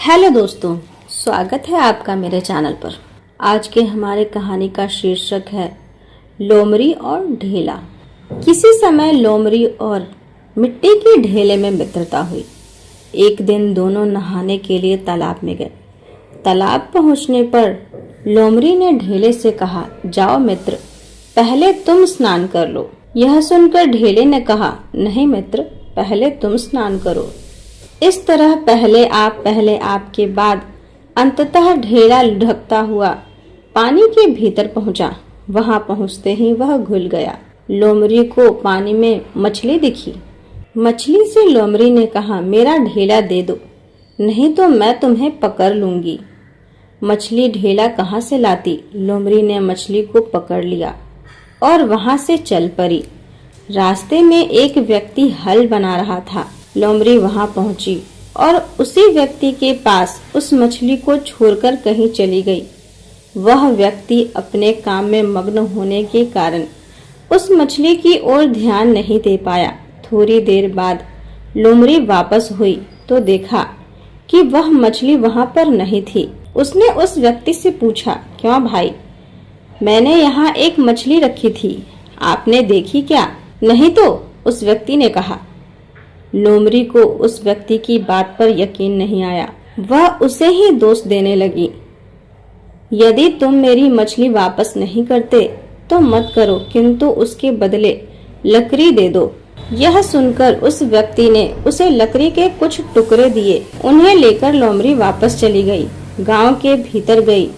Hello दोस्तों, स्वागत है आपका मेरे चैनल पर। आज के हमारे कहानी का शीर्षक है लोमड़ी और ढेला। किसी समय लोमड़ी और मिट्टी के ढेले में मित्रता हुई। एक दिन दोनों नहाने के लिए तालाब में गए। तालाब पहुंचने पर लोमड़ी ने ढेले से कहा, जाओ मित्र, पहले तुम स्नान कर लो। यह सुनकर ढेले ने कहा, नहीं मित्र, पहले तुम स्नान करो। इस तरह पहले आप के बाद अंततः ढेला लुढ़कता हुआ पानी के भीतर पहुंचा। वहां पहुंचते ही वह घुल गया। लोमड़ी को पानी में मछली दिखी। मछली से लोमड़ी ने कहा, मेरा ढेला दे दो, नहीं तो मैं तुम्हें पकड़ लूंगी। मछली ढेला कहाँ से लाती? लोमड़ी ने मछली को पकड़ लिया और वहां से चल पड़ी। रास्ते में एक व्यक्ति हल बना रहा था। लोमड़ी वहां पहुंची और उसी व्यक्ति के पास उस मछली को छोड़कर कहीं चली गई। वह व्यक्ति अपने काम में मग्न होने के कारण उस मछली की ओर ध्यान नहीं दे पाया। थोड़ी देर बाद लोमड़ी वापस हुई तो देखा कि वह मछली वहां पर नहीं थी। उसने उस व्यक्ति से पूछा, क्यों भाई, मैंने यहाँ एक मछली रखी थी, आपने देखी क्या? नहीं तो, उस व्यक्ति ने कहा। लोमड़ी को उस व्यक्ति की बात पर यकीन नहीं आया। वह उसे ही दोष देने लगी। यदि तुम मेरी मछली वापस नहीं करते तो मत करो, किंतु उसके बदले लकड़ी दे दो। यह सुनकर उस व्यक्ति ने उसे लकड़ी के कुछ टुकड़े दिए। उन्हें लेकर लोमड़ी वापस चली गई। गांव के भीतर गई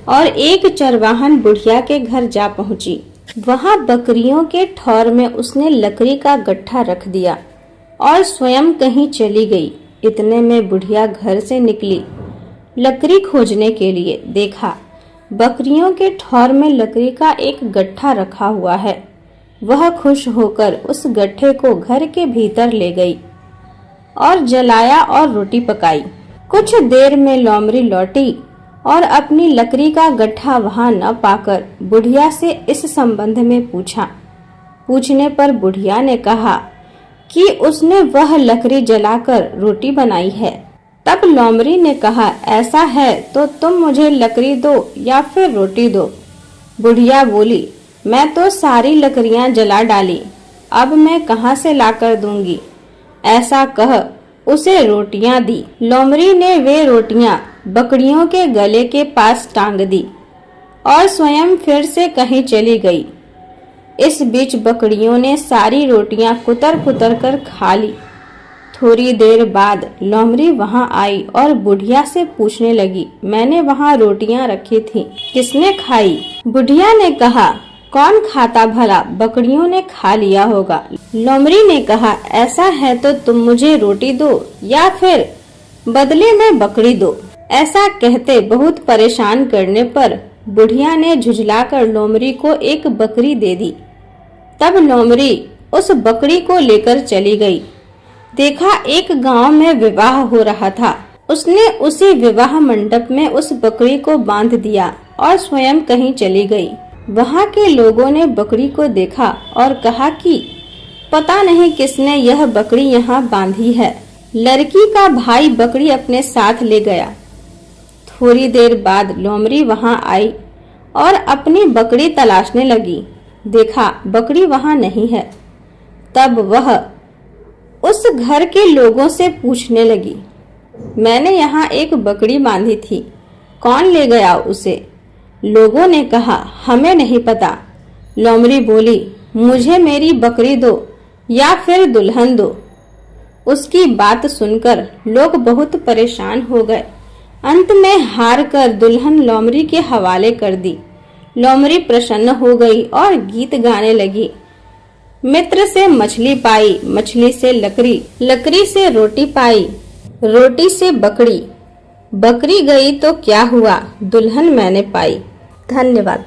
और एक चरवाहन बुढ़िया के घर जा पहुंची। वहां बकरियों के ठौर में उसने लकड़ी का गट्ठा रख दिया और स्वयं कहीं चली गई। इतने में बुढ़िया घर से निकली लकड़ी खोजने के लिए। देखा, बकरियों के ठौर में लकड़ी का एक गट्ठा रखा हुआ है। वह खुश होकर उस गट्ठे को घर के भीतर ले गई और जलाया और रोटी पकाई। कुछ देर में लोमड़ी लौटी और अपनी लकड़ी का गट्ठा वहां न पाकर बुढ़िया से इस संबंध में पूछा। पूछने पर बुढ़िया ने कहा कि उसने वह लकड़ी जलाकर रोटी बनाई है। तब लोमड़ी ने कहा, ऐसा है तो तुम मुझे लकड़ी दो या फिर रोटी दो। बुढ़िया बोली, मैं तो सारी लकड़ियां जला डाली, अब मैं कहां से लाकर दूंगी। ऐसा कह उसे रोटियां दी। लोमड़ी ने वे रोटियां बकरियों के गले के पास टांग दी और स्वयं फिर से कहीं चली गई। इस बीच बकरियों ने सारी रोटियां कुतर कुतर कर खा ली। थोड़ी देर बाद लोमड़ी वहां आई और बुढ़िया से पूछने लगी, मैंने वहां रोटियां रखी थी, किसने खाई? बुढ़िया ने कहा, कौन खाता भला, बकरियों ने खा लिया होगा। लोमड़ी ने कहा, ऐसा है तो तुम मुझे रोटी दो या फिर बदले में बकरी दो। ऐसा कहते बहुत परेशान करने पर बुढ़िया ने झुझलाकर लोमड़ी को एक बकरी दे दी। तब लोमड़ी उस बकरी को लेकर चली गई। देखा, एक गांव में विवाह हो रहा था। उसने उसी विवाह मंडप में उस बकरी को बांध दिया और स्वयं कहीं चली गई। वहां के लोगों ने बकरी को देखा और कहा कि पता नहीं किसने यह बकरी यहाँ बांधी है। लड़की का भाई बकरी अपने साथ ले गया। थोड़ी देर बाद लोमड़ी वहां आई और अपनी बकरी तलाशने लगी। देखा, बकरी वहां नहीं है। तब वह उस घर के लोगों से पूछने लगी, मैंने यहाँ एक बकरी बांधी थी, कौन ले गया उसे? लोगों ने कहा, हमें नहीं पता। लोमड़ी बोली, मुझे मेरी बकरी दो या फिर दुल्हन दो। उसकी बात सुनकर लोग बहुत परेशान हो गए। अंत में हार कर दुल्हन लोमड़ी के हवाले कर दी। लोमड़ी प्रसन्न हो गई और गीत गाने लगी। मित्र से मछली पाई, मछली से लकड़ी, लकड़ी से रोटी पाई, रोटी से बकरी, बकरी गई तो क्या हुआ, दुल्हन मैंने पाई। धन्यवाद।